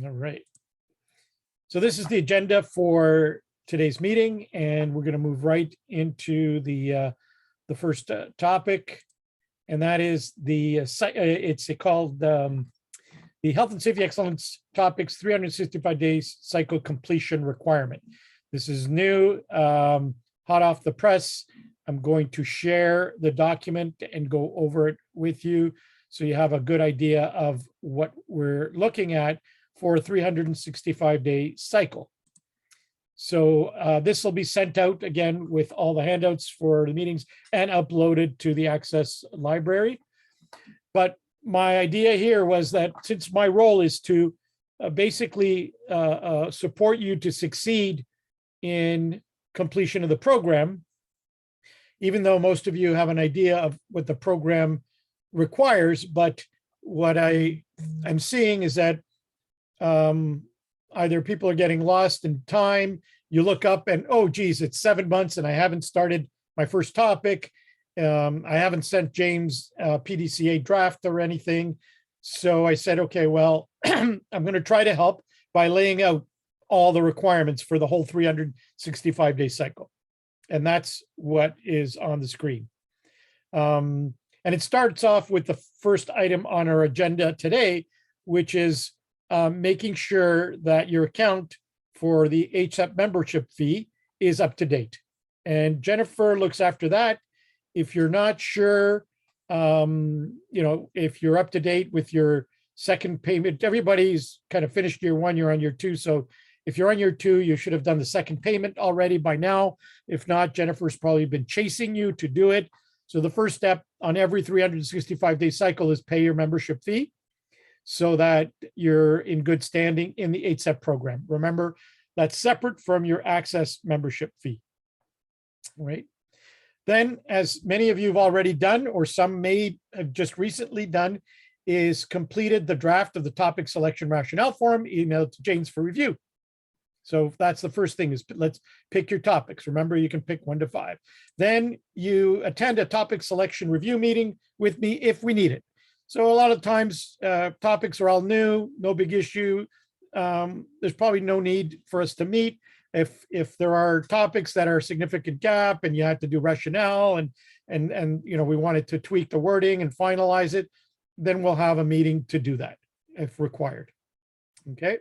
All right. So this is the agenda for today's meeting, and we're going to move right into the first topic, and that is it's called the Health and Safety Excellence Topics 365 Days Cycle Completion Requirement. This is new, hot off the press. I'm going to share the document and go over it with you so you have a good idea of what we're looking at for a 365-day cycle. So this will be sent out again with all the handouts for the meetings and uploaded to the ACSESS library. But my idea here was that since my role is to basically support you to succeed in completion of the program, even though most of you have an idea of what the program requires, but what I am seeing is that either people are getting lost in time, you look up and, oh, geez, it's 7 months and I haven't started my first topic. I haven't sent James PDCA draft or anything. So I said, okay, well, I'm going to try to help by laying out all the requirements for the whole 365-day cycle. And that's what is on the screen. And it starts off with the first item on our agenda today, which is making sure that your account for the HSEP membership fee is up to date. And Jennifer looks after that. If you're not sure, if you're up to date with your second payment, everybody's kind of finished year one, you're on year two. So if you're on year two, you should have done the second payment already by now. If not, Jennifer's probably been chasing you to do it. So the first step on every 365-day cycle is pay your membership fee so that you're in good standing in the HSEP program. Remember, that's separate from your ACSESS membership fee. All right. Then, as many of you have already done, or some may have just recently done, is completed the draft of the topic selection rationale form, emailed to James for review. So that's the first thing is let's pick your topics. Remember, you can pick 1 to 5. Then you attend a topic selection review meeting with me if we need it. So a lot of times topics are all new, no big issue. There's probably no need for us to meet. If there are topics that are a significant gap and you have to do rationale and we wanted to tweak the wording and finalize it, then we'll have a meeting to do that if required. Okay.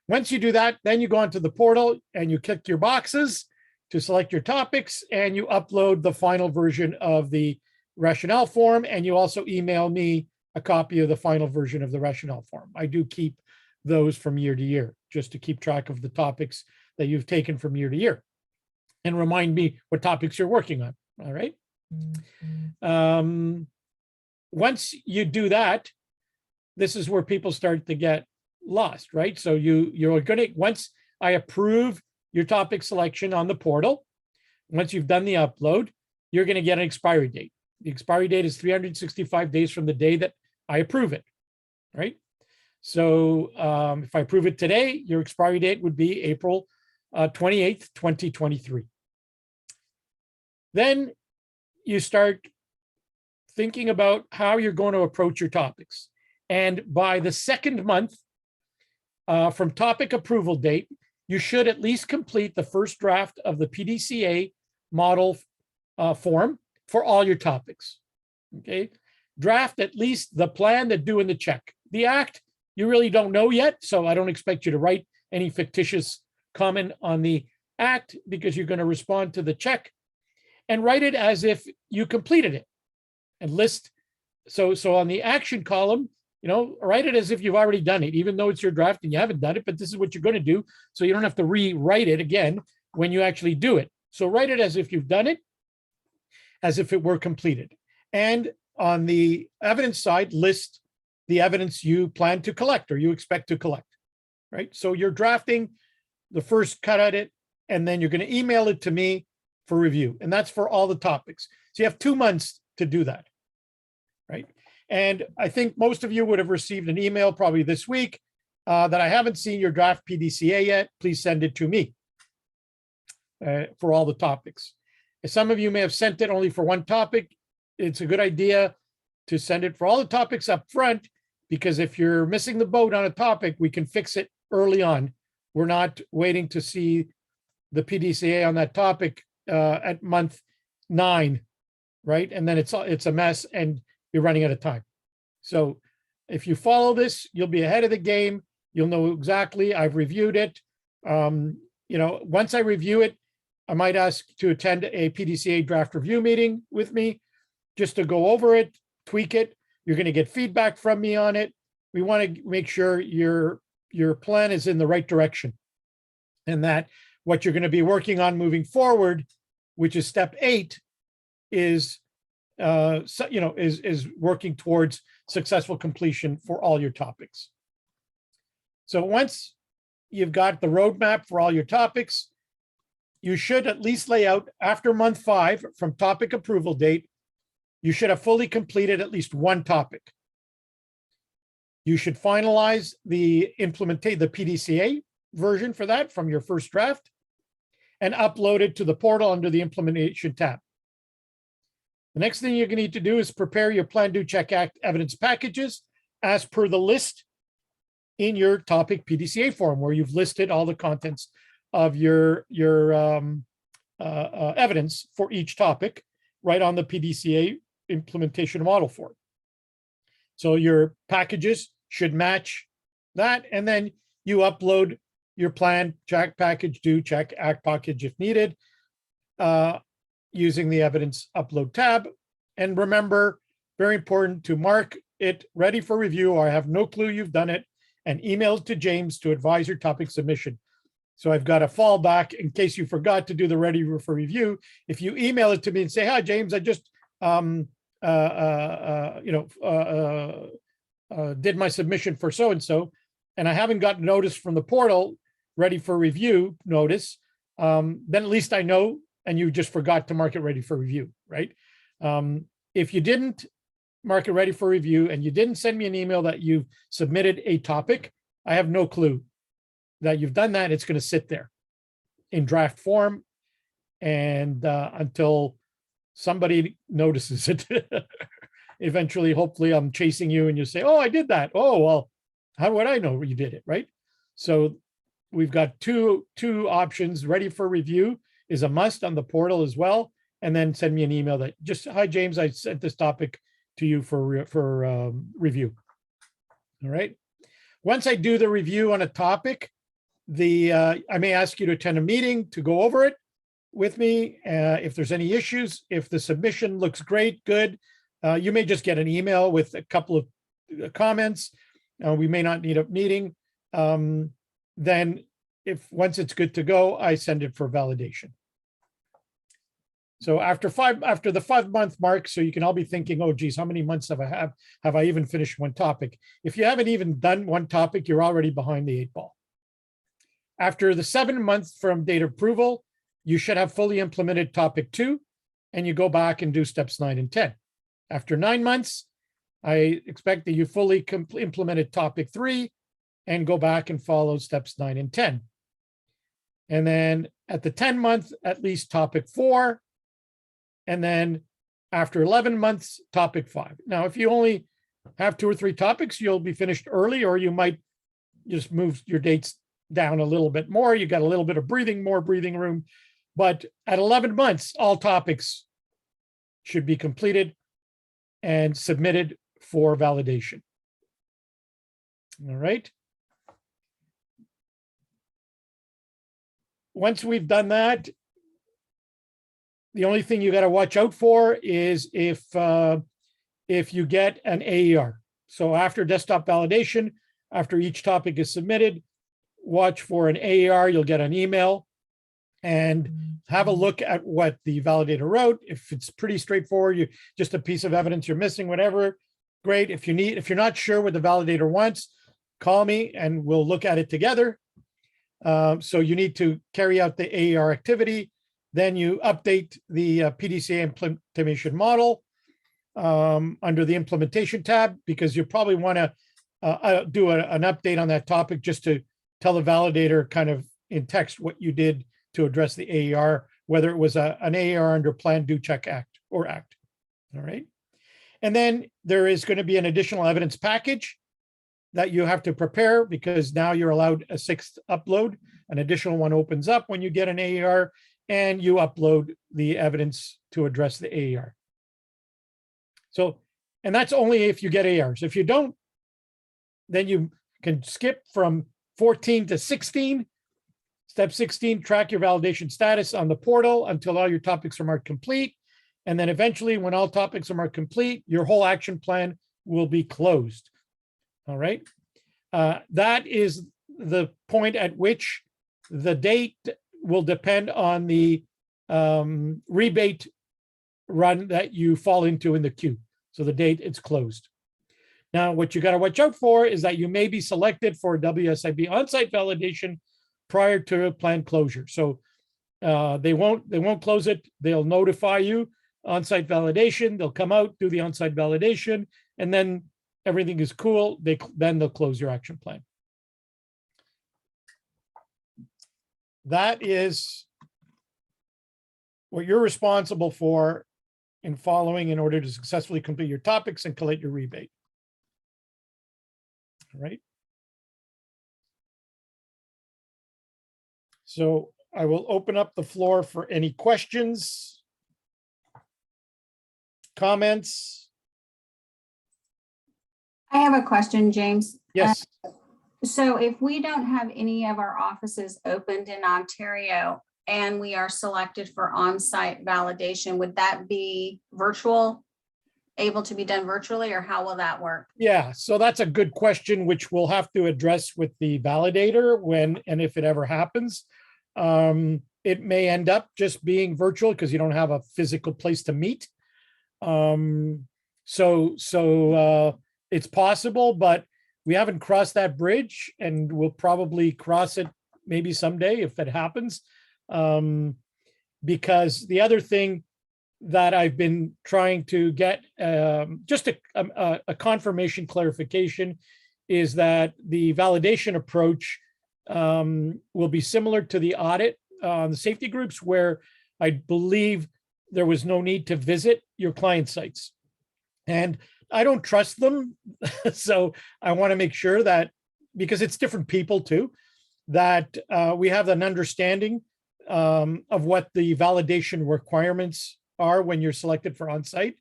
Once you do that, then you go onto the portal and you click your boxes to select your topics and you upload the final version of the rationale form. And you also email me a copy of the final version of the rationale form. I do keep those from year to year, just to keep track of the topics that you've taken from year to year and remind me what topics you're working on. All right. Once you do that, this is where people start to get lost, right? So you're going to, once I approve your topic selection on the portal, once you've done the upload, you're going to get an expiry date. The expiry date is 365 days from the day that I approve it, right? So if I approve it today, your expiry date would be April 28th, 2023. Then you start thinking about how you're going to approach your topics. And by the second month from topic approval date, you should at least complete the first draft of the PDCA model form for all your topics. Okay. Draft at least the plan, the do, and the check. The act, you really don't know yet, so I don't expect you to write any fictitious comment on the act because you're going to respond to the check and write it as if you completed it and list. So on the action column, write it as if you've already done it, even though it's your draft and you haven't done it, but this is what you're going to do. So you don't have to rewrite it again when you actually do it. So write it as if you've done it, as if it were completed. And on the evidence side, list the evidence you plan to collect or you expect to collect, right? So you're drafting the first cut at it, and then you're going to email it to me for review. And that's for all the topics. So you have 2 months to do that, right? And I think most of you would have received an email probably this week that I haven't seen your draft PDCA yet. Please send it to me for all the topics. Some of you may have sent it only for one topic. It's a good idea to send it for all the topics up front because if you're missing the boat on a topic, we can fix it early on. We're not waiting to see the PDCA on that topic at month 9, right? And then it's a mess and you're running out of time. So if you follow this, you'll be ahead of the game. You'll know exactly. I've reviewed it. Once I review it, I might ask to attend a PDCA draft review meeting with me just to go over it, tweak it. You're going to get feedback from me on it. We want to make sure your plan is in the right direction and that what you're going to be working on moving forward, which is step 8, is working towards successful completion for all your topics. So once you've got the roadmap for all your topics, you should at least lay out after month 5 from topic approval date, you should have fully completed at least one topic. You should finalize the PDCA version for that from your first draft and upload it to the portal under the implementation tab. The next thing you're going to need to do is prepare your Plan, Do, Check, Act evidence packages as per the list in your topic PDCA form, where you've listed all the contents of your evidence for each topic right on the PDCA implementation model form. So your packages should match that, and then you upload your plan, check, package, do, check, act package if needed, using the evidence upload tab. And remember, very important to mark it ready for review, or I have no clue you've done it, and email it to James to advise your topic submission. So I've got a fallback in case you forgot to do the ready for review. If you email it to me and say, "Hi, James, I just did my submission for so-and-so, and I haven't gotten notice from the portal, ready for review notice," then at least I know, and you just forgot to mark it ready for review, right? If you didn't mark it ready for review and you didn't send me an email that you've submitted a topic, I have no clue that you've done that. It's going to sit there in draft form and until somebody notices it. Eventually, hopefully I'm chasing you and you say, "Oh, I did that." "Oh, well, how would I know you did it?" Right? So we've got two options. Ready for review is a must on the portal as well. And then send me an email that just, "Hi, James, I sent this topic to you for review." All right. Once I do the review on a topic, I may ask you to attend a meeting to go over it with me. If there's any issues, if the submission looks great, good, you may just get an email with a couple of comments. We may not need a meeting. Then once it's good to go, I send it for validation. So after the 5-month mark, so you can all be thinking, "Oh, geez, how many months have I even finished one topic?" If you haven't even done one topic, you're already behind the 8 ball. After the 7 months from date approval, you should have fully implemented topic 2, and you go back and do steps 9 and 10. After 9 months, I expect that you fully implemented topic 3 and go back and follow steps 9 and 10. And then at the 10 month, at least topic 4. And then after 11 months, topic 5. Now, if you only have 2 or 3 topics, you'll be finished early, or you might just move your dates down a little bit more. You got a little bit of more breathing room. But at 11 months, all topics should be completed and submitted for validation. All right. Once we've done that, the only thing you got to watch out for is if you get an AER. So after desktop validation, after each topic is submitted, watch for an AER. You'll get an email and have a look at what the validator wrote. If it's pretty straightforward, just a piece of evidence you're missing, whatever, great. If you're not sure what the validator wants, call me and we'll look at it together. So you need to carry out the AER activity. Then you update the PDCA implementation model under the implementation tab, because you probably want to do an update on that topic just to tell the validator kind of in text what you did to address the AER, whether it was an AER under Plan, Do, Check, Act, or Act. All right. And then there is going to be an additional evidence package that you have to prepare, because now you're allowed a 6th upload. An additional one opens up when you get an AER, and you upload the evidence to address the AER. So, and that's only if you get AERs. If you don't, then you can skip from 14 to 16. Step 16, track your validation status on the portal until all your topics are marked complete. And then eventually, when all topics are marked complete, your whole action plan will be closed. All right. That is the point at which the date will depend on the rebate run that you fall into in the queue. So the date it's closed. Now, what you got to watch out for is that you may be selected for WSIB on-site validation prior to planned closure. So they won't close it. They'll notify you on-site validation. They'll come out, do the on-site validation, and then everything is cool. Then they'll close your action plan. That is what you're responsible for in following in order to successfully complete your topics and collect your rebate. All right. So I will open up the floor for any questions, comments. I have a question, James. Yes. So if we don't have any of our offices opened in Ontario and we are selected for on-site validation, would that be virtual, able to be done virtually, or how will that work? Yeah, so that's a good question, which we'll have to address with the validator when and if it ever happens. It may end up just being virtual because you don't have a physical place to meet. So it's possible, but we haven't crossed that bridge, and we'll probably cross it maybe someday if it happens. Because the other thing that I've been trying to get just a confirmation clarification is that the validation approach will be similar to the audit on the safety groups, where I believe there was no need to visit your client sites. And I don't trust them. So I want to make sure that, because it's different people too, that we have an understanding of what the validation requirements are when you're selected for on-site,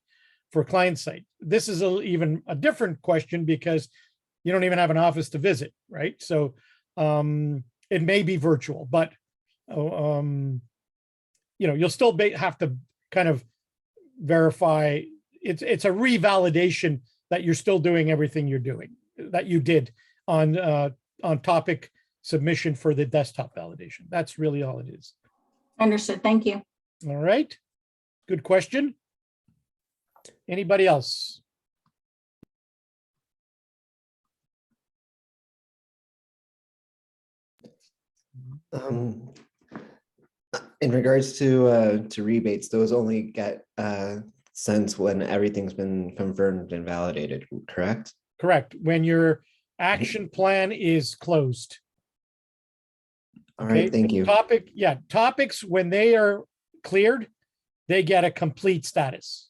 for client site. This is even a different question because you don't even have an office to visit, right? So it may be virtual, but you'll still have to kind of verify. It's a revalidation that you're still doing everything you're doing that you did on topic submission for the desktop validation. That's really all it is. Understood. Thank you. All right. Good question. Anybody else? In regards to rebates, those only get sent when everything's been confirmed and validated, correct? Correct. When your action plan is closed. All right, Okay. thank you. Topics, when they are cleared, they get a complete status.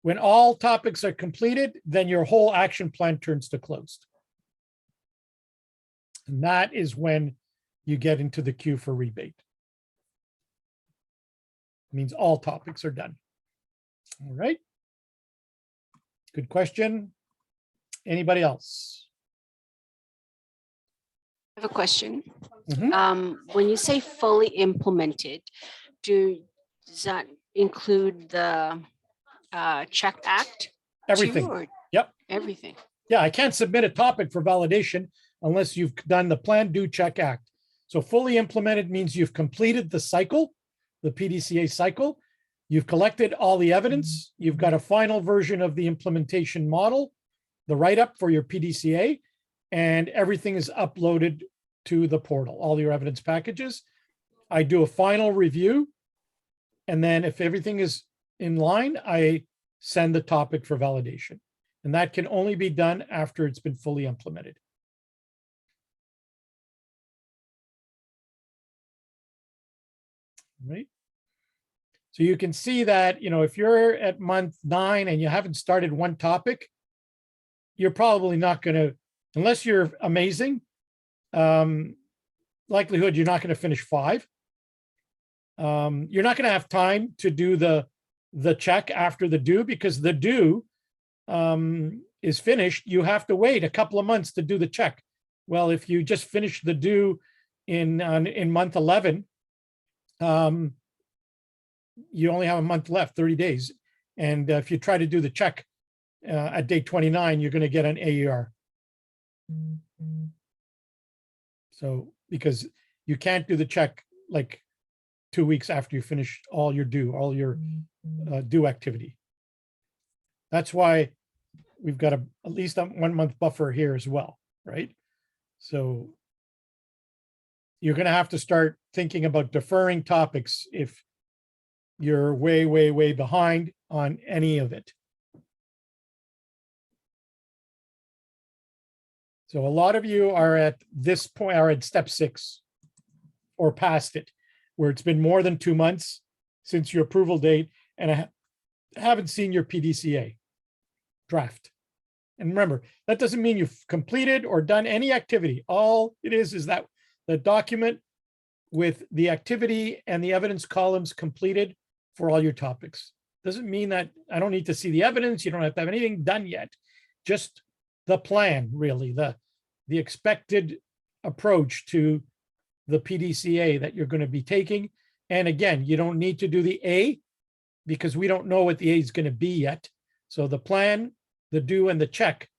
When all topics are completed, then your whole action plan turns to closed. And that is when you get into the queue for rebate. It means all topics are done. All right. Good question. Anybody else? I have a question. Mhm. When you say fully implemented, does that include the Check Act? Everything. Or Yep. everything. Yeah, I can't submit a topic for validation unless you've done the Plan, Do, Check, Act. So fully implemented means you've completed the cycle, the PDCA cycle. You've collected all the evidence. You've got a final version of the implementation model, the write-up for your PDCA, and everything is uploaded to the portal, all your evidence packages. I do a final review, and then if everything is in line, I send the topic for validation. And that can only be done after it's been fully implemented. Right. So you can see that, if you're at month 9 and you haven't started one topic, you're probably not going to unless you're amazing, likelihood you're not going to finish 5. You're not going to have time to do the check after the due, because the due is finished. You have to wait a couple of months to do the check. Well, if you just finish the due in month 11, you only have a month left, 30 days. And if you try to do the check at day 29, you're going to get an AER. So, because you can't do the check like 2 weeks after you finish all your due activity. That's why we've got at least a 1 month buffer here as well, right? So you're going to have to start thinking about deferring topics if you're way, way, way behind on any of it. So a lot of you are at this point, are at step 6 or past it, where it's been more than 2 months since your approval date, and I haven't seen your PDCA draft. And remember, that doesn't mean you've completed or done any activity. All it is that the document with the activity and the evidence columns completed for all your topics. Doesn't mean that I don't need to see the evidence. You don't have to have anything done yet. Just the plan, really, the expected approach to the PDCA that you're going to be taking. And again, you don't need to do the A because we don't know what the A is going to be yet. So the plan, the do, and the check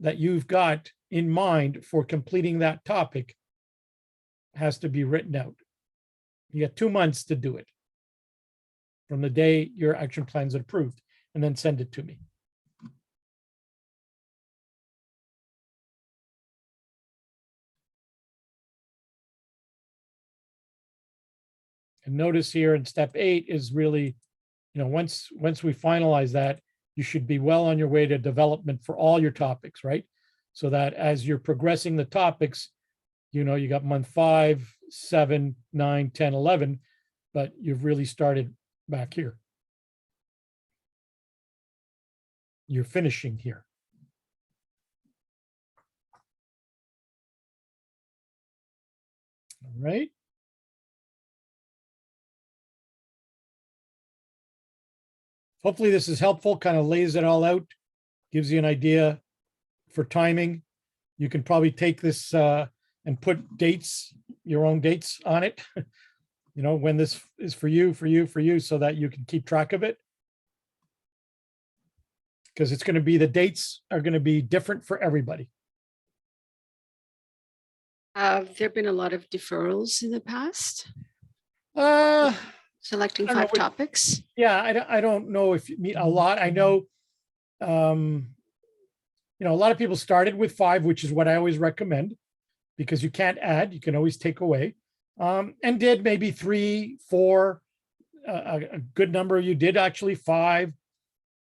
that you've got in mind for completing that topic has to be written out. You got 2 months to do it from the day your action plans are approved, and then send it to me. And notice here in step 8 is really, once we finalize that, you should be well on your way to development for all your topics, right? So that as you're progressing the topics, you got month 5, 7, 9, 10, 11, but you've really started back here. You're finishing here. All right. Hopefully this is helpful, kind of lays it all out, gives you an idea for timing. You can probably take this and put dates, your own dates on it, when this is for you, so that you can keep track of it. Because it's going to be, the dates are going to be different for everybody. Have there been a lot of deferrals in the past? Selecting I don't know 5 what- topics? Yeah, I don't know if you meet a lot. I know, a lot of people started with 5, which is what I always recommend, because you can't add, you can always take away. And did maybe 3, 4, a good number of you did actually 5.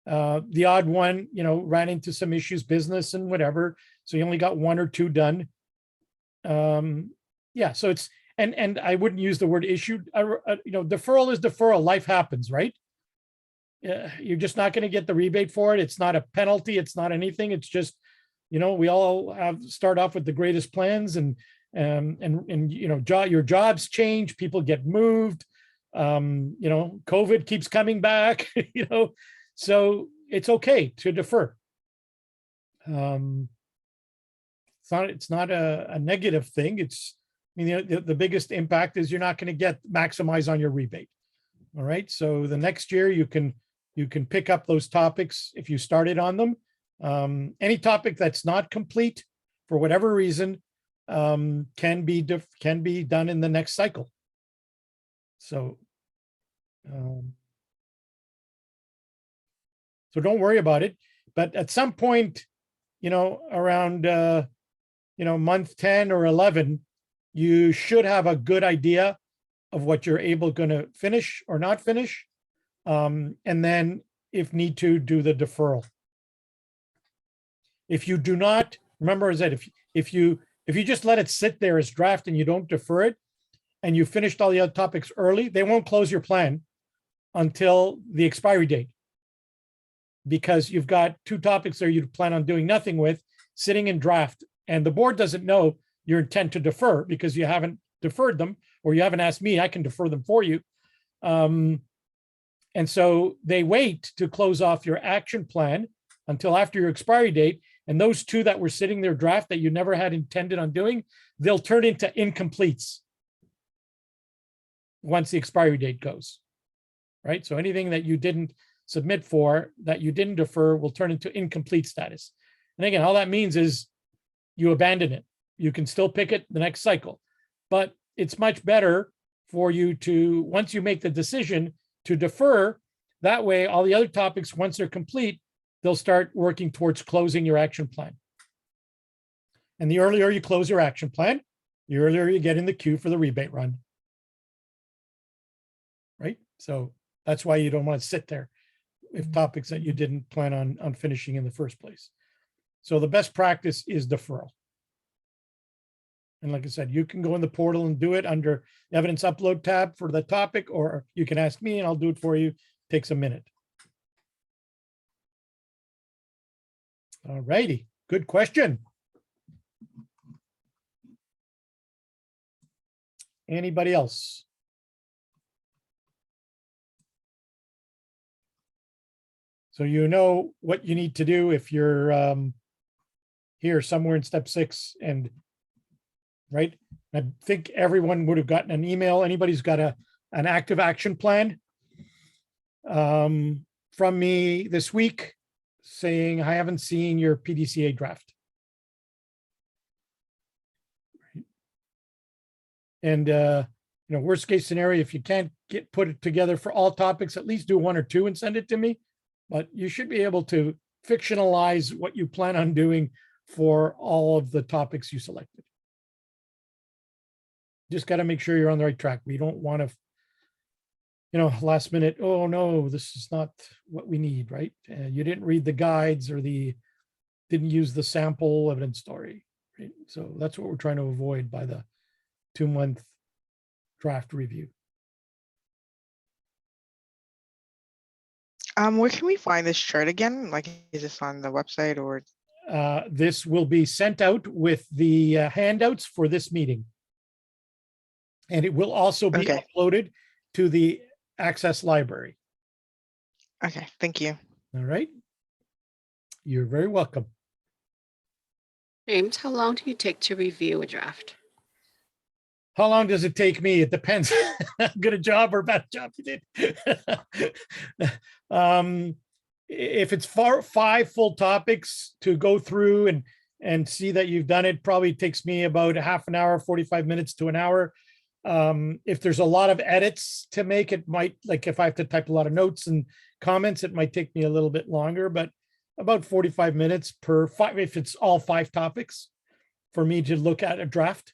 The odd one, ran into some issues, business and whatever. So you only got 1 or 2 done. Yeah, so it's, and I wouldn't use the word issued, deferral is deferral, life happens, right? You're just not going to get the rebate for it. It's not a penalty. It's not anything. It's just, we all start off with the greatest plans, and your jobs change, people get moved, COVID keeps coming back, so it's okay to defer. It's not a negative thing. It's, the biggest impact is you're not going to get maximize on your rebate. All right. So the next year you can pick up those topics if you started on them. Any topic that's not complete for whatever reason can be done in the next cycle. So don't worry about it. But at some point, around month 10 or 11, you should have a good idea of what you're going to finish or not finish. And then if need to, do the deferral. If you do not, remember, is that if you just let it sit there as draft and you don't defer it, and you finished all the other topics early, they won't close your plan until the expiry date, because you've got 2 topics there you plan on doing nothing with, sitting in draft, and the board doesn't know your intent to defer because you haven't deferred them, or you haven't asked me, I can defer them for you. And so they wait to close off your action plan until after your expiry date. And those two that were sitting there draft that you never had intended on doing, they'll turn into incompletes once the expiry date goes, right? So anything that you didn't submit for, that you didn't defer, will turn into incomplete status. And again, all that means is you abandon it. You can still pick it the next cycle, but it's much better for you to, once you make the decision to defer, that way all the other topics, once they're complete, they'll start working towards closing your action plan. And the earlier you close your action plan, the earlier you get in the queue for the rebate run. Right? So that's why you don't want to sit there if topics that you didn't plan on finishing in the first place. So the best practice is deferral. And like I said, you can go in the portal and do it under the evidence upload tab for the topic, or you can ask me and I'll do it for you. Takes a minute. All righty, good question. Anybody else? So you know what you need to do if you're here somewhere in step 6, and right? I think everyone would have gotten an email. Anybody's got an active action plan from me this week saying, I haven't seen your PDCA draft. And worst case scenario, if you can't put it together for all topics, at least do 1 or 2 and send it to me. But you should be able to fictionalize what you plan on doing for all of the topics you selected. Just got to make sure you're on the right track. We don't want to, last minute, oh no, this is not what we need, right? You didn't read the guides or didn't use the sample evidence story, right? So that's what we're trying to avoid by the 2-month draft review. Where can we find this chart again? Like, is this on the website or? This will be sent out with the handouts for this meeting. And it will also be Okay. uploaded to the ACSESS library. Okay, thank you. All right. You're very welcome. James, how long do you take to review a draft? How long does it take me? It depends how good a job or bad job you did. If it's 5 full topics to go through and see that you've done it, probably takes me about a half an hour, 45 minutes to an hour. If there's a lot of edits to make, it might, like if I have to type a lot of notes and comments, it might take me a little bit longer, but about 45 minutes per 5, if it's all 5 topics for me to look at a draft.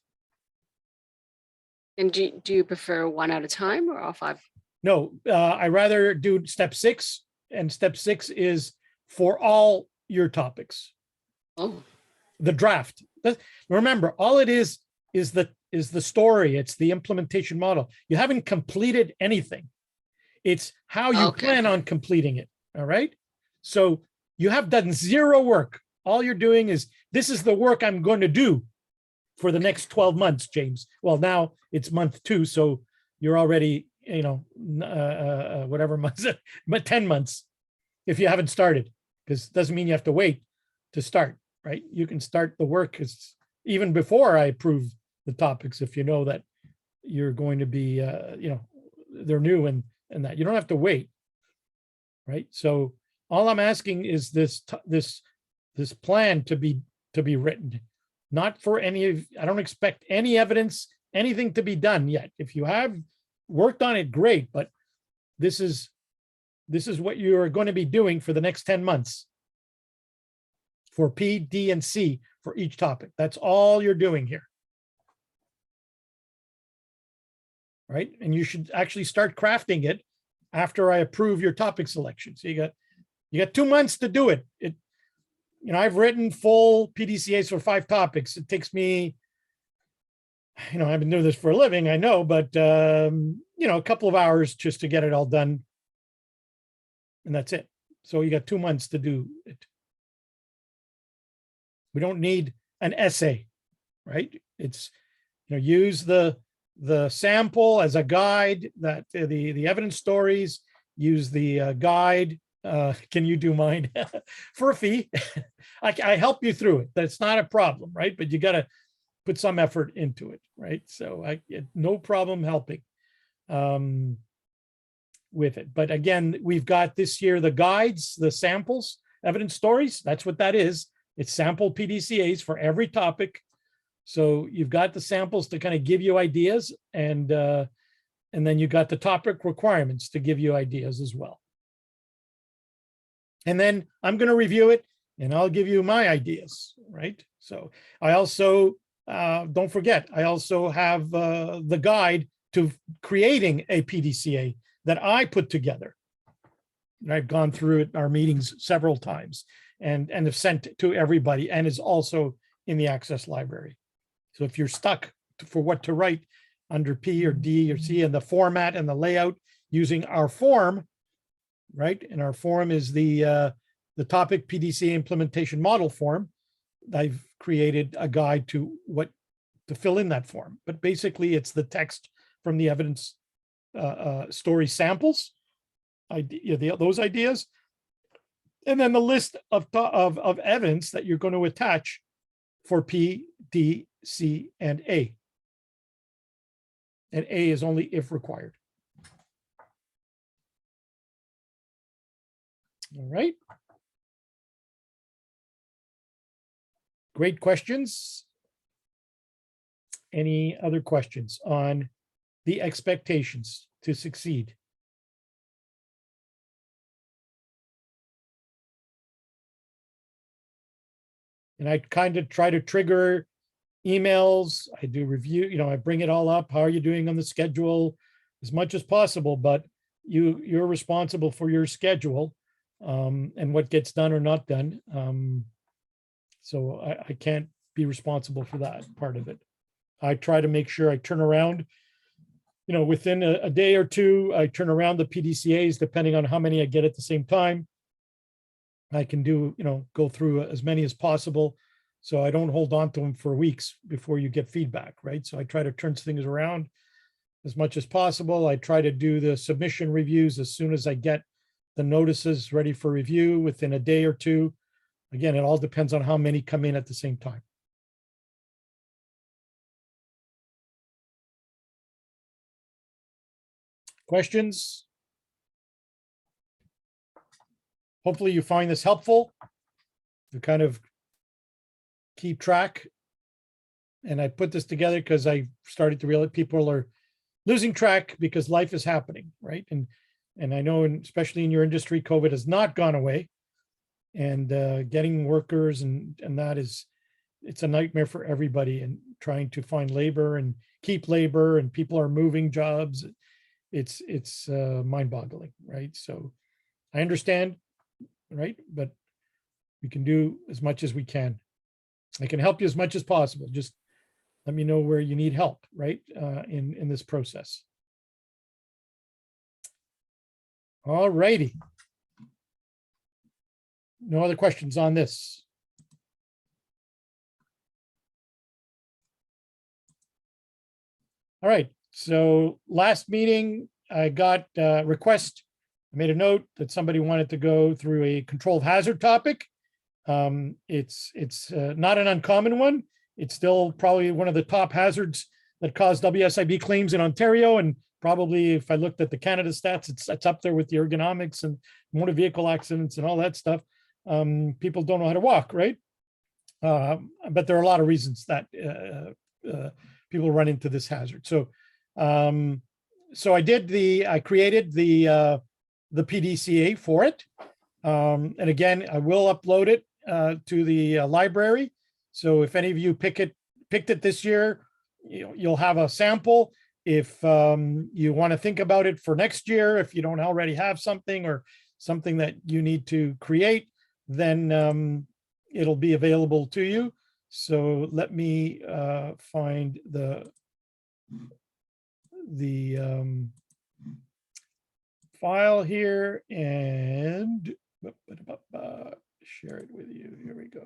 And do you prefer 1 at a time or all 5? No, I rather do step 6, and step 6 is for all your topics. Oh, The draft. Remember, all it is the story. It's the implementation model. You haven't completed anything. It's how you Okay. plan on completing it. All right. So you have done 0 work. All you're doing is, this is the work I'm going to do for the next 12 months, James. Well, now it's month 2. So you're already, whatever months, but 10 months if you haven't started, because it doesn't mean you have to wait to start, right? You can start the work even before I approve the topics, if you know that you're going to be, they're new and that you don't have to wait, right? So all I'm asking is this plan to be written, not for I don't expect any evidence, anything to be done yet. If you have worked on it, great, but this is what you're going to be doing for the next 10 months for P, D, and C for each topic. That's all you're doing here. Right? And you should actually start crafting it after I approve your topic selection. So you got 2 months to do it. I've written full PDCAs for 5 topics. It takes me, I've been doing this for a living, I know, but a couple of hours just to get it all done. And that's it. So you got 2 months to do it. We don't need an essay, right? It's, use the sample as a guide, that the evidence stories, use the guide. Can you do mine for a fee? I help you through it. That's not a problem, right? But you got to put some effort into it, right? So no problem helping with it. But again, we've got this year the guides, the samples, evidence stories. That's what that is. It's sample PDCAs for every topic. So you've got the samples to kind of give you ideas, and then you got the topic requirements to give you ideas as well. And then I'm going to review it and I'll give you my ideas, right? So I also, don't forget, I also have the guide to creating a PDCA that I put together. And I've gone through it in our meetings several times and have sent to everybody, and is also in the Access library. So if you're stuck for what to write under P or D or C and the format and the layout using our form, right? And our form is the topic PDCA implementation model form. I've created a guide to what to fill in that form, but basically it's the text from the evidence story samples, those ideas, and then the list of evidence that you're going to attach for P, D, C, and A. And A is only if required. All right. Great questions. Any other questions on the expectations to succeed? And I kind of try to trigger emails. I do review, I bring it all up. How are you doing on the schedule? As much as possible, but you're responsible for your schedule and what gets done or not done. So I can't be responsible for that part of it. I try to make sure I turn around, within a day or two, I turn around the PDCAs, depending on how many I get at the same time. I can do, go through as many as possible. So I don't hold on to them for weeks before you get feedback, right? So I try to turn things around as much as possible. I try to do the submission reviews as soon as I get the notices ready for review within a day or two. Again, it all depends on how many come in at the same time. Questions? Hopefully you find this helpful to kind of keep track. And I put this together because I started to realize people are losing track because life is happening, right? And I know, especially in your industry, COVID has not gone away. And getting workers and that it's a nightmare for everybody, and trying to find labor and keep labor, and people are moving jobs. It's mind-boggling, right? So I understand, right? But we can do as much as we can. I can help you as much as possible. Just let me know where you need help, right? In this process. All righty. No other questions on this? All right, so last meeting, I got a request. I made a note that somebody wanted to go through a controlled hazard topic. It's not an uncommon one. It's still probably one of the top hazards that cause WSIB claims in Ontario. And probably if I looked at the Canada stats, it's up there with the ergonomics and motor vehicle accidents and all that stuff. People don't know how to walk, right? But there are a lot of reasons that people run into this hazard. So, so I created the PDCA for it. And again, I will upload it to the library. So if any of you picked it this year, you'll have a sample. If you want to think about it for next year, if you don't already have something or something that you need to create, then it'll be available to you. So let me find the file here and share it with you. Here we go.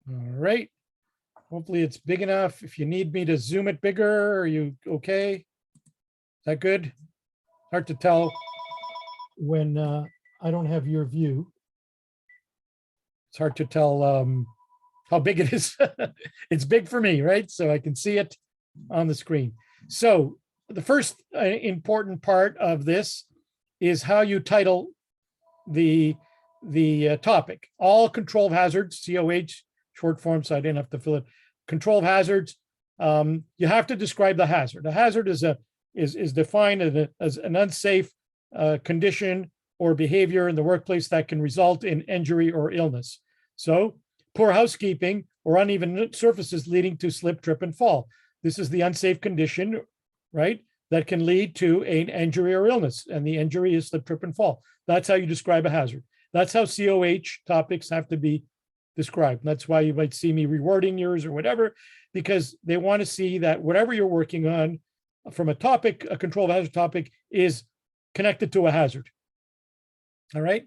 All right. Hopefully it's big enough. If you need me to zoom it bigger, are you okay? Is that good? Hard to tell when I don't have your view. It's hard to tell how big it is. It's big for me, right? So I can see it on the screen. So the first important part of this is how you title the topic. All controlled hazards, COH, short form, so I didn't have to fill it. Controlled hazards. You have to describe the hazard. A hazard is defined as an unsafe condition or behavior in the workplace that can result in injury or illness. So poor housekeeping or uneven surfaces leading to slip, trip, and fall. This is the unsafe condition, right, that can lead to an injury or illness. And the injury is slip, trip, and fall. That's how you describe a hazard. That's how COH topics have to be described. That's why you might see me rewording yours or whatever, because they want to see that whatever you're working on from a topic, a controlled hazard topic, is connected to a hazard. All right.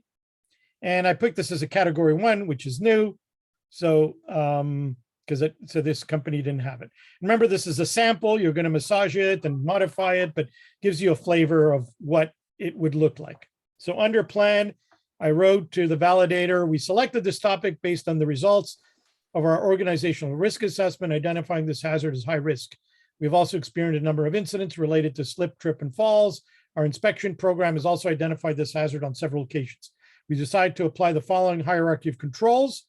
And I picked this as a category 1, which is new. So, so this company didn't have it. Remember, this is a sample. You're going to massage it and modify it, but gives you a flavor of what it would look like. So under plan, I wrote to the validator, we selected this topic based on the results of our organizational risk assessment, identifying this hazard as high risk. We've also experienced a number of incidents related to slip, trip, and falls. Our inspection program has also identified this hazard on several occasions. We decided to apply the following hierarchy of controls.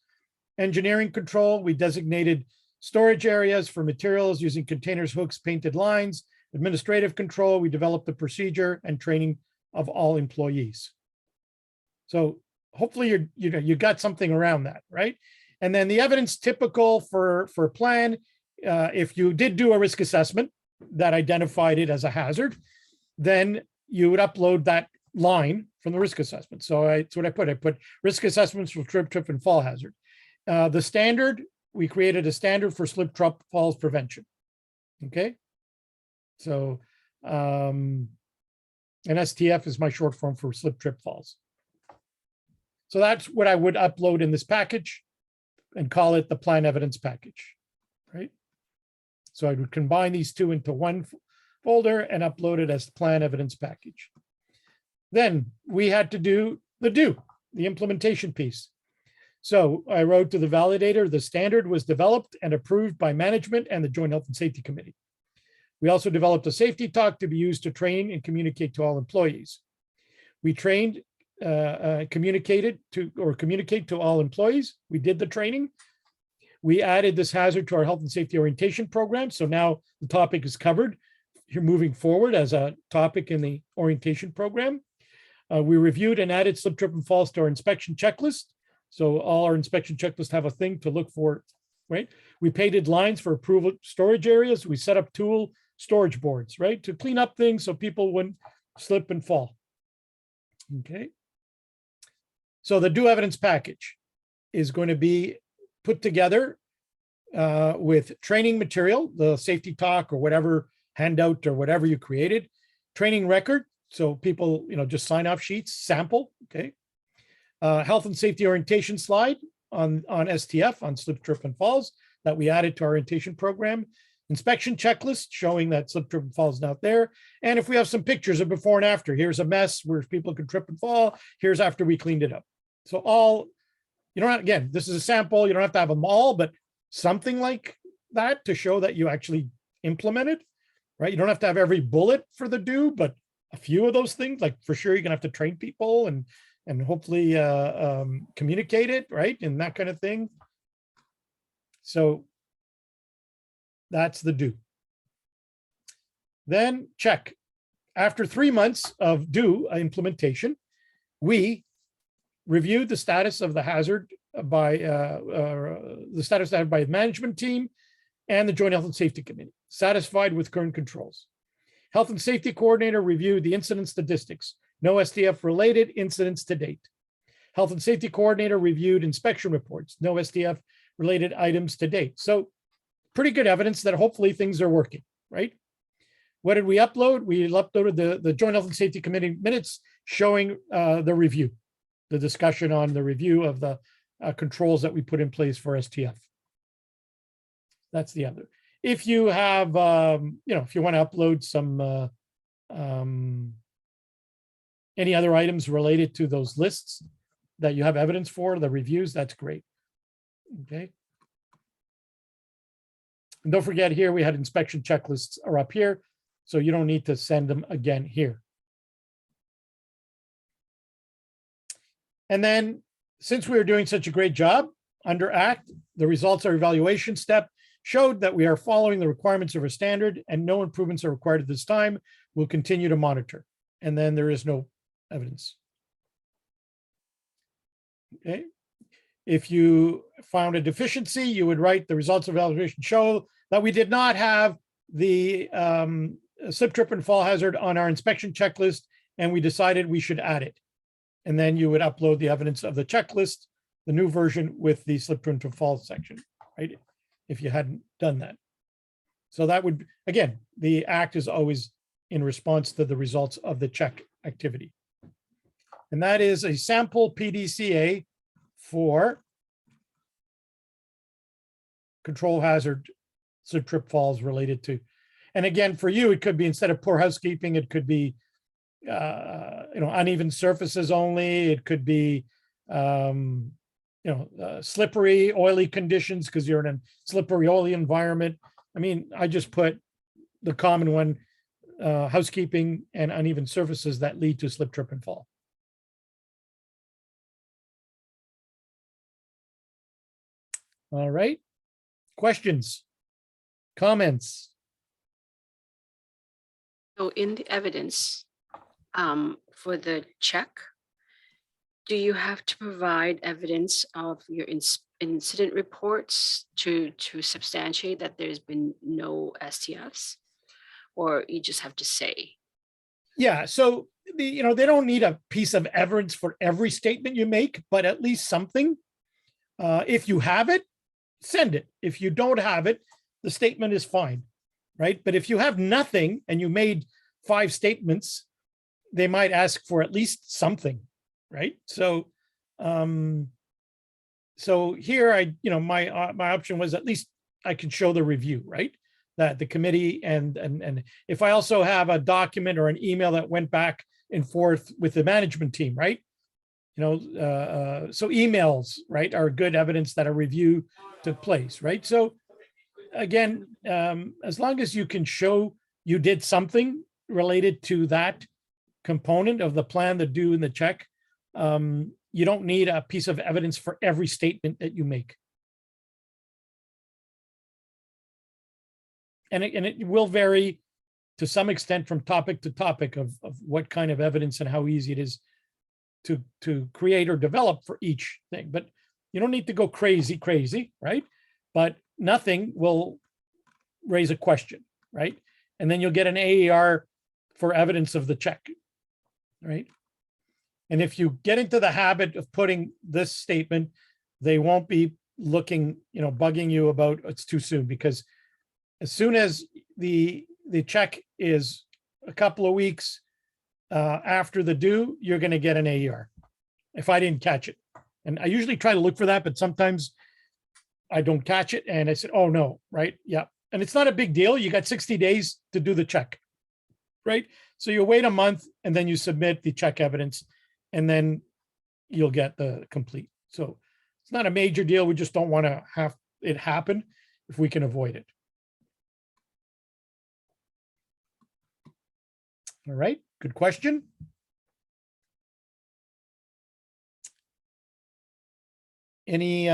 Engineering control, we designated storage areas for materials using containers, hooks, painted lines. Administrative control, we developed the procedure and training of all employees. So hopefully you got something around that, right? And then the evidence typical for plan, if you did do a risk assessment that identified it as a hazard, then you would upload that line from the risk assessment. So that's what I put. I put risk assessments for slip, trip, and fall hazard. The standard, we created a standard for slip, trip, falls prevention. Okay. So, and STF is my short form for slip, trip, falls. So that's what I would upload in this package and call it the plan evidence package, right? So I would combine these two into one folder and upload it as the plan evidence package. Then we had to do the implementation piece. So I wrote to the validator, the standard was developed and approved by management and the Joint Health and Safety Committee. We also developed a safety talk to be used to train and communicate to all employees. We trained, communicate to all employees. We did the training. We added this hazard to our health and safety orientation program. So now the topic is covered. You're moving forward as a topic in the orientation program. We reviewed and added slip, trip, and falls to our inspection checklist. So all our inspection checklists have a thing to look for, right? We painted lines for approval storage areas. We set up tool storage boards, right? To clean up things so people wouldn't slip and fall. Okay. So the due evidence package is going to be put together with training material, the safety talk or whatever handout or whatever you created, training record. So people, just sign off sheets, sample, okay. Health and safety orientation slide on STF, on slip, trip, and falls that we added to our orientation program. Inspection checklist showing that slip, trip, and fall is not there. And if we have some pictures of before and after, here's a mess where people could trip and fall. Here's after we cleaned it up. So all, again, this is a sample. You don't have to have them all, but something like that to show that you actually implemented, right? You don't have to have every bullet for the do, but a few of those things, like for sure, you're gonna have to train people and hopefully communicate it, right? And that kind of thing. So that's the do. Then check. After 3 months of do implementation, we reviewed the status of the hazard by the management team and the Joint Health and Safety Committee, satisfied with current controls. Health and Safety Coordinator reviewed the incident statistics. No STF related incidents to date. Health and Safety Coordinator reviewed inspection reports. No STF related items to date. So pretty good evidence that hopefully things are working, right? What did we upload? We uploaded the Joint Health and Safety Committee minutes showing the review, the discussion on the review of the controls that we put in place for STF. That's the other. If you have, if you want to upload some, any other items related to those lists that you have evidence for, the reviews, that's great. Okay. And don't forget here, we had inspection checklists are up here, so you don't need to send them again here. And then, since we are doing such a great job under ACT, the results of our evaluation step showed that we are following the requirements of our standard and no improvements are required at this time. We'll continue to monitor. And then there is no evidence. Okay. If you found a deficiency, you would write the results of evaluation show that we did not have the slip, trip, and fall hazard on our inspection checklist, and we decided we should add it. And then you would upload the evidence of the checklist, the new version with the slip, trip, and fall section, right? If you hadn't done that. So that would, again, the ACT is always in response to the results of the check activity. And that is a sample PDCA for control hazard slip, trip, falls related to. And again, for you, it could be, instead of poor housekeeping, it could be uneven surfaces only. It could be slippery, oily conditions because you're in a slippery, oily environment. I mean, I just put the common one, housekeeping and uneven surfaces that lead to slip, trip, and fall. All right. Questions? Comments? So in the evidence for the check, do you have to provide evidence of your incident reports to substantiate that there's been no STFs, or you just have to say? Yeah, so they don't need a piece of evidence for every statement you make, but at least something. If you have it, send it. If you don't have it, the statement is fine, right? But if you have nothing and you made 5 statements, they might ask for at least something, right? So, so here my option was at least I can show the review, right? That the committee and if I also have a document or an email that went back and forth with the management team, right? So emails, right, are good evidence that a review took place, right? So again, as long as you can show you did something related to that component of the plan, the do, and the check, you don't need a piece of evidence for every statement that you make. And it will vary to some extent from topic to topic of what kind of evidence and how easy it is to create or develop for each thing. But you don't need to go crazy, right? But nothing will raise a question, right? And then you'll get an AER for evidence of the check, right? And if you get into the habit of putting this statement, they won't be looking, bugging you about it's too soon, because as soon as the check is a couple of weeks after the due, you're going to get an AER if I didn't catch it. And I usually try to look for that, but sometimes I don't catch it. And I said, oh no, right? Yeah. And it's not a big deal. You got 60 days to do the check, right? So you wait a month and then you submit the check evidence and then you'll get the complete. So it's not a major deal. We just don't want to have it happen if we can avoid it. All right, good question. Any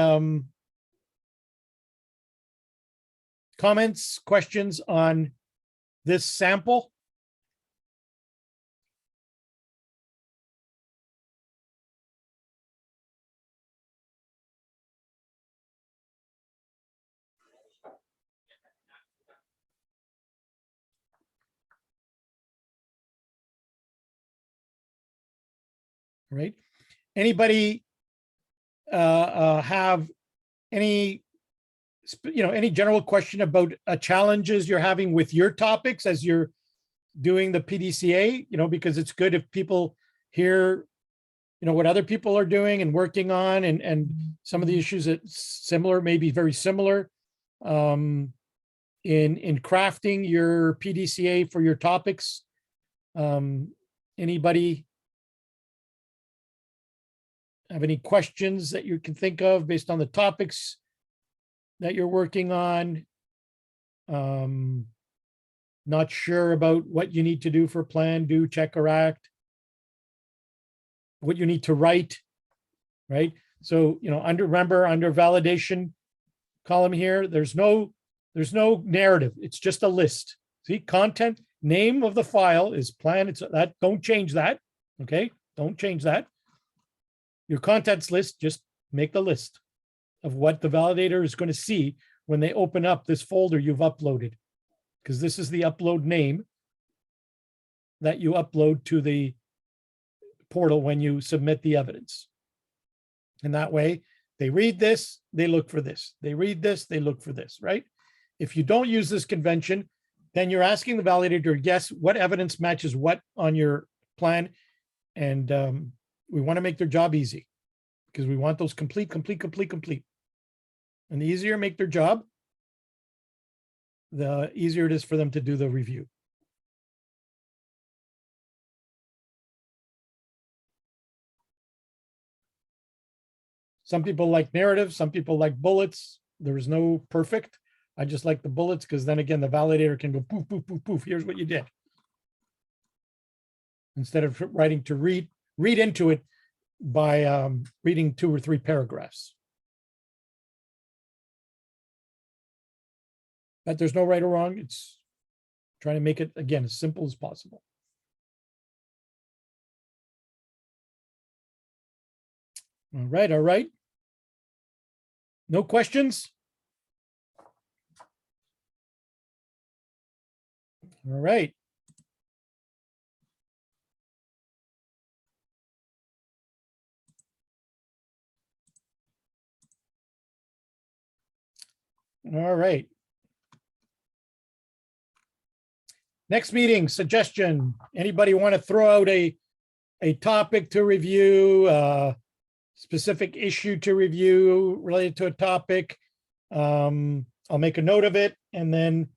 comments, questions on this sample? Right? Anybody have any general question about challenges you're having with your topics as you're doing the PDCA? Because it's good if people hear what other people are doing and working on, and some of the issues that similar, maybe very similar. in crafting your PDCA for your topics. Anybody have any questions that you can think of based on the topics that you're working on? Not sure about what you need to do for plan, do, check, or act. What you need to write, right? So, remember under validation column here, there's no narrative. It's just a list. See, content, name of the file is plan. It's that, don't change that. Okay, don't change that. Your contents list, just make the list of what the validator is going to see when they open up this folder you've uploaded, because this is the upload name that you upload to the portal when you submit the evidence. And that way they read this, they look for this. They read this, they look for this, right? If you don't use this convention, then you're asking the validator to guess what evidence matches what on your plan. And we want to make their job easy because we want those complete. And the easier make their job, the easier it is for them to do the review. Some people like narrative, some people like bullets. There is no perfect. I just like the bullets because then again, the validator can go poof, poof, poof, poof. Here's what you did. Instead of writing to read into it by reading 2 or 3 paragraphs. But there's no right or wrong. It's trying to make it, again, as simple as possible. All right. No questions? All right. All right. Next meeting suggestion. Anybody want to throw out a topic to review, specific issue to review related to a topic? I'll make a note of it and then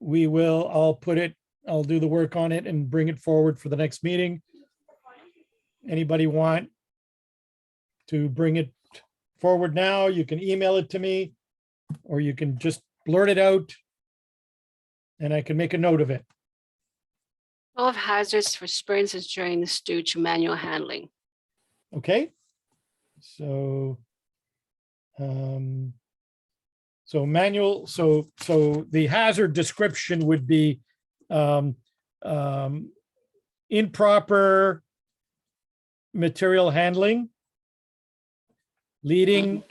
I'll do the work on it and bring it forward for the next meeting. Anybody want to bring it forward now? You can email it to me or you can just blurt it out and I can make a note of it. All of hazards for springs and drains due to manual handling. Okay. So, manual, so the hazard description would be improper material handling leading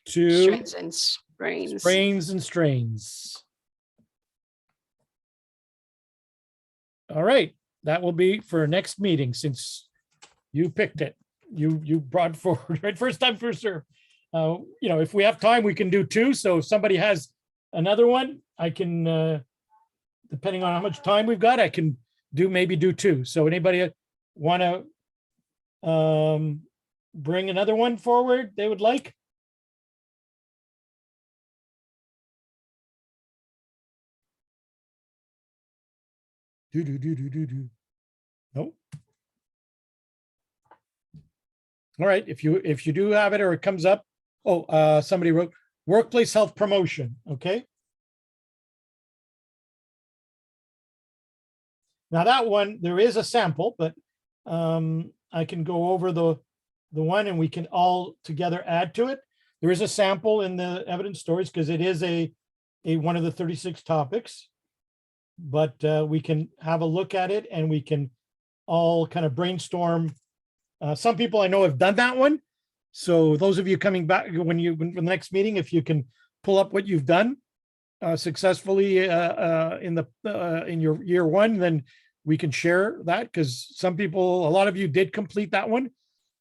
to Strains and sprains. sprains and strains. All right, that will be for next meeting since you picked it. You brought forward, right? First time, first serve. If we have time, we can do 2. So if somebody has another one, I can, depending on how much time we've got, I can maybe do 2. So anybody want to bring another one forward they would like? No. All right, if you do have it or it comes up. Oh, somebody wrote workplace health promotion. Okay. Now that one, there is a sample, but I can go over the one and we can all together add to it. There is a sample in the evidence stories because it is a one of the 36 topics, but we can have a look at it and we can all kind of brainstorm. Some people I know have done that one. So those of you coming back when the next meeting, if you can pull up what you've done successfully in your year 1, then we can share that because a lot of you did complete that one.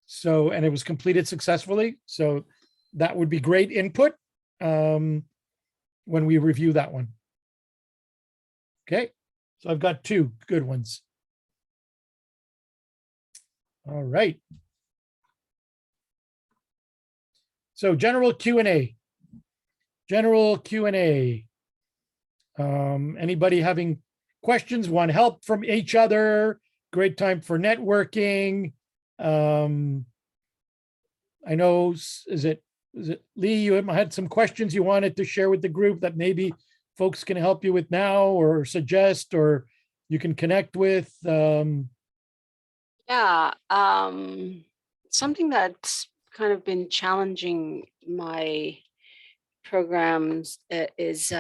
So, and it was completed successfully. So that would be great input when we review that one. Okay, so I've got 2 good ones. All right. So general Q&A. General Q&A. Anybody having questions, want help from each other? Great time for networking. I know, is it Lee, you had some questions you wanted to share with the group that maybe folks can help you with now or suggest, or you can connect with? Yeah, something that's kind of been challenging my programs is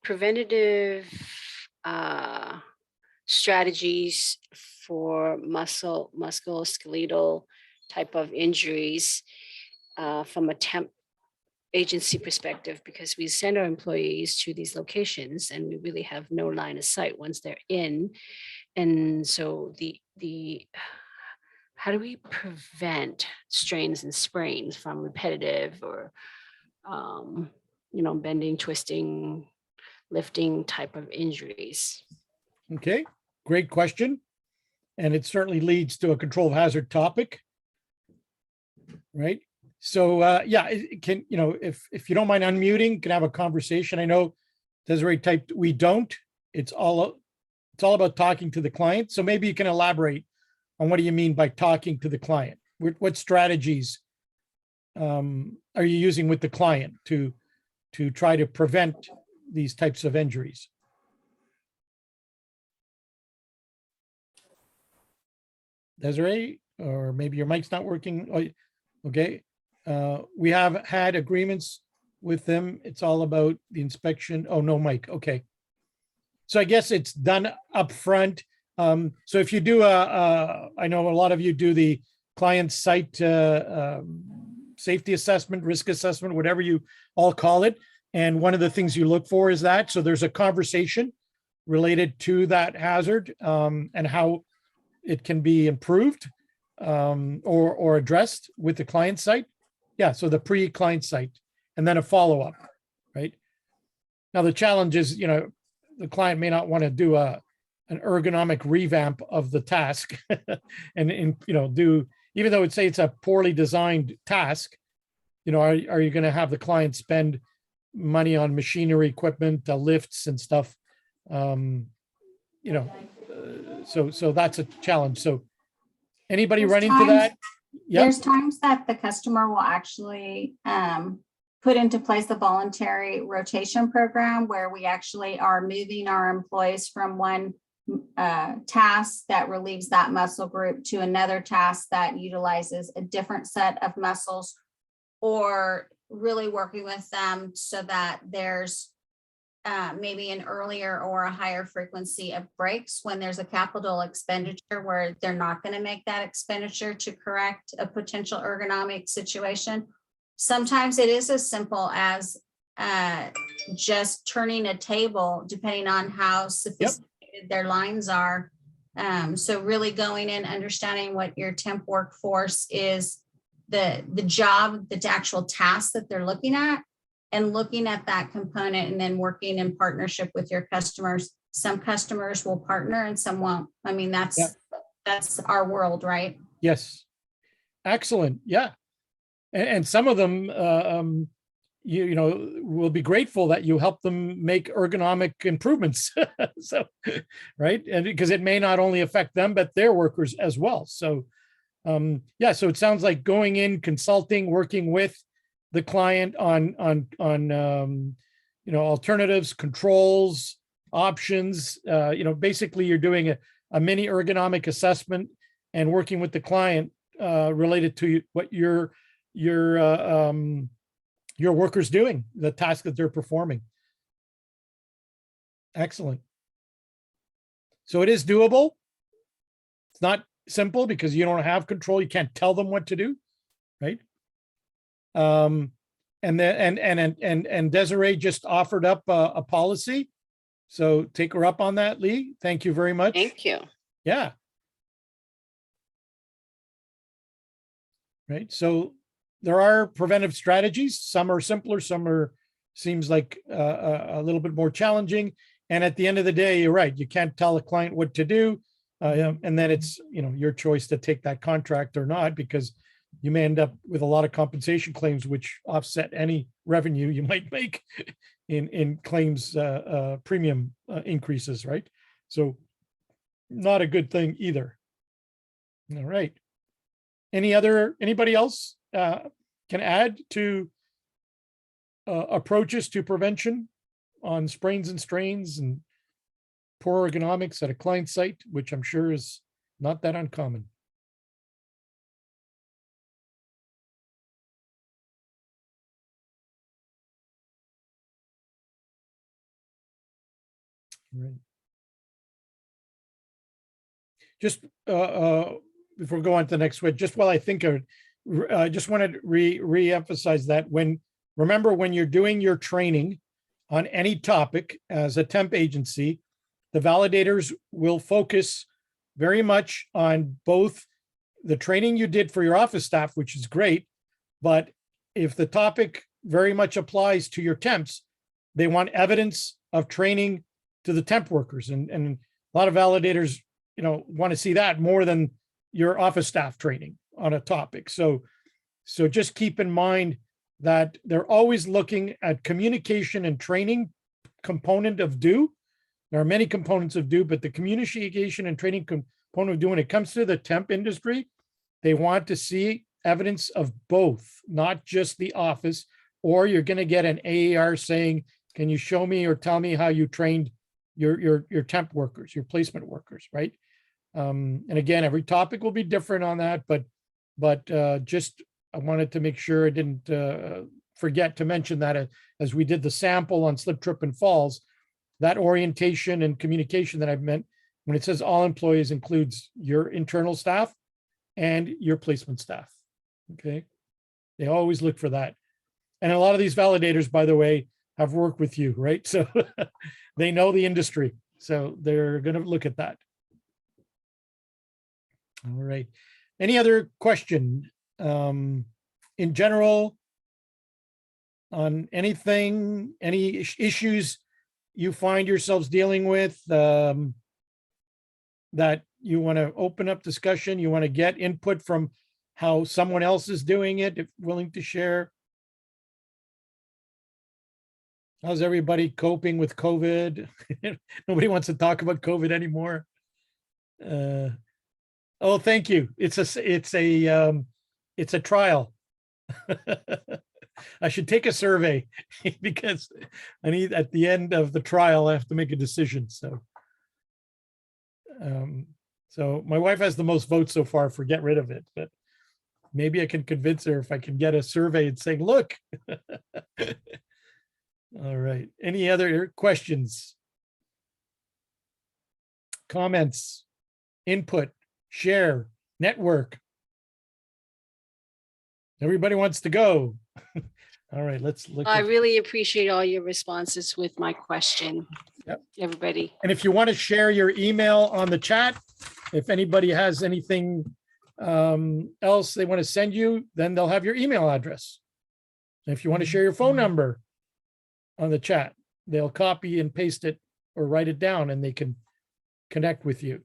preventative strategies for musculoskeletal type of injuries from a temp agency perspective, because we send our employees to these locations and we really have no line of sight once they're in. And so the how do we prevent strains and sprains from repetitive or bending, twisting, lifting type of injuries? Okay, great question. And it certainly leads to a control hazard topic. Right. So yeah, it can, if you don't mind unmuting, can have a conversation. I know Desiree typed, we don't. It's all about talking to the client. So maybe you can elaborate on what do you mean by talking to the client? What strategies are you using with the client to try to prevent these types of injuries? Desiree, or maybe your mic's not working. Oh, okay. We have had agreements with them. It's all about the inspection. Oh, no mic. Okay. So I guess it's done up front. So if you do I know a lot of you do the client site safety assessment, risk assessment, whatever you all call it. And one of the things you look for is that. So there's a conversation related to that hazard and how it can be improved or addressed with the client site. Yeah, so the pre-client site and then a follow-up, right? Now the challenge is, the client may not want to do an ergonomic revamp of the task and do, even though it's a poorly designed task, are you going to have the client spend money on machinery, equipment, lifts and stuff? So that's a challenge. So anybody There's run into times- that? Yep. There's times that the customer will actually put into place a voluntary rotation program where we actually are moving our employees from one task that relieves that muscle group to another task that utilizes a different set of muscles, or really working with them so that there's maybe an earlier or a higher frequency of breaks when there's a capital expenditure where they're not going to make that expenditure to correct a potential ergonomic situation. Sometimes it is as simple as just turning a table, depending on how sophisticated their lines are. So really going in, understanding what your temp workforce is, the job, the actual task that they're looking at, and looking at that component and then working in partnership with your customers. Some customers will partner and some won't. I mean, that's our world, right? Yes. Excellent. Yeah. And some of them, will be grateful that you help them make ergonomic improvements. So, right. And because it may not only affect them, but their workers as well. So, yeah, so it sounds like going in, consulting, working with the client on alternatives, controls, options. Basically you're doing a mini ergonomic assessment and working with the client related to what your workers doing, the task that they're performing. Excellent. So it is doable. It's not simple because you don't have control. You can't tell them what to do, right? And Desiree just offered up a policy. So take her up on that, Lee. Thank you very much. Thank you. Yeah. Right. So there are preventive strategies. Some are simpler, some seems like a little bit more challenging. And at the end of the day, you're right. You can't tell a client what to do. And then it's, your choice to take that contract or not, because you may end up with a lot of compensation claims, which offset any revenue you might make in claims premium increases, right? So not a good thing either. All right. Anybody else can add to approaches to prevention on sprains and strains and poor ergonomics at a client site, which I'm sure is not that uncommon. Right. Just before we go on to the next one, just while I think of, I just wanted to re-emphasize that remember when you're doing your training on any topic as a temp agency, the validators will focus very much on both the training you did for your office staff, which is great, but if the topic very much applies to your temps, they want evidence of training to the temp workers. And a lot of validators, want to see that more than your office staff training on a topic. So just keep in mind that they're always looking at communication and training component of due. There are many components of due, but the communication and training component of due, when it comes to the temp industry, they want to see evidence of both, not just the office, or you're going to get an AAR saying, can you show me or tell me how you trained your temp workers, your placement workers, right? And again, every topic will be different on that, but just I wanted to make sure I didn't forget to mention that as we did the sample on slip, trip, and falls, that orientation and communication that I've meant when it says all employees includes your internal staff and your placement staff. Okay. They always look for that. And a lot of these validators, by the way, have worked with you, right? So they know the industry. So they're going to look at that. All right. Any other question in general on anything, any issues you find yourselves dealing with that you want to open up discussion, you want to get input from how someone else is doing it, if willing to share? How's everybody coping with COVID? Nobody wants to talk about COVID anymore. Oh, thank you. It's a trial. I should take a survey because I need, at the end of the trial, I have to make a decision. So my wife has the most votes so far for get rid of it, but maybe I can convince her if I can get a survey and saying, look. All right. Any other questions? Comments, input, share, network? Everybody wants to go. All right, let's look. I really appreciate all your responses with my question. Yep. Everybody. And if you want to share your email on the chat, if anybody has anything else they want to send you, then they'll have your email address. And if you want to share your phone number on the chat, they'll copy and paste it or write it down and they can connect with you.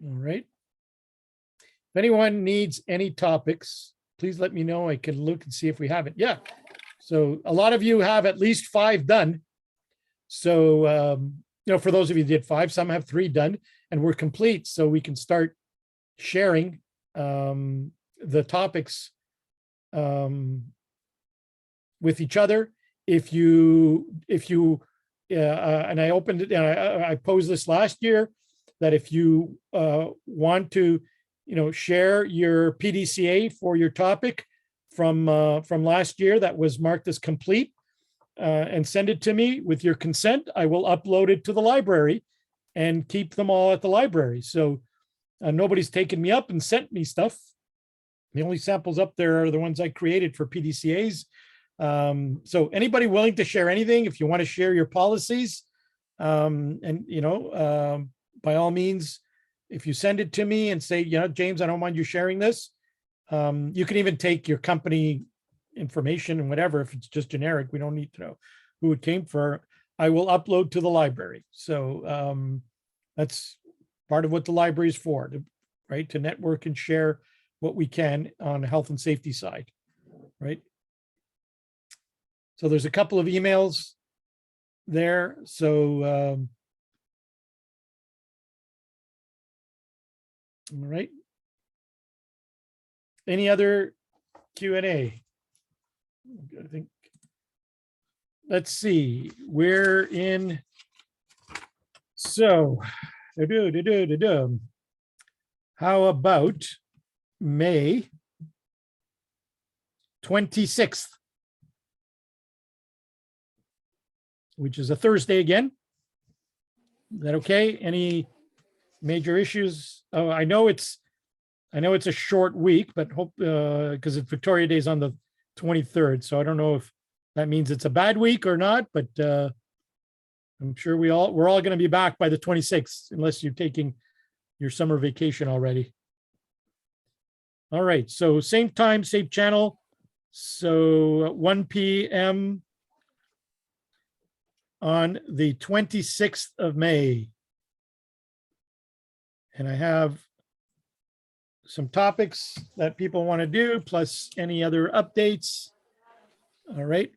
All right. If anyone needs any topics, please let me know. I can look and see if we have it. Yeah. So a lot of you have at least 5 done. So, for those of you who did 5, some have 3 done and we're complete. So we can start sharing the topics with each other. If you and I opened it, and I posed this last year, that if you want to, share your PDCA for your topic from last year that was marked as complete, and send it to me with your consent, I will upload it to the library and keep them all at the library. So nobody's taken me up and sent me stuff. The only samples up there are the ones I created for PDCAs. So anybody willing to share anything, if you want to share your policies, and by all means, if you send it to me and say, James, I don't mind you sharing this. You can even take your company information and whatever, if it's just generic, we don't need to know who it came for. I will upload to the library. So that's part of what the library is for, to right? To network and share what we can on the health and safety side, right? So there's a couple of emails there. So, all right. Any other Q&A? I think, let's see, we're in, so, how about May 26th? Which is a Thursday again. Is that okay? Any major issues? Oh, I know it's a short week, but hope, because it's Victoria Day is on the 23rd. So I don't know if that means it's a bad week or not, but I'm sure we're all going to be back by the 26th, unless you're taking your summer vacation already. All right. So same time, same channel. So 1 p.m. on the 26th of May. And I have some topics that people want to do, plus any other updates. All right.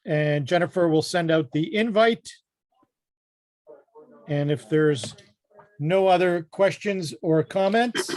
And Jennifer will send out the invite. And if there's no other questions or comments,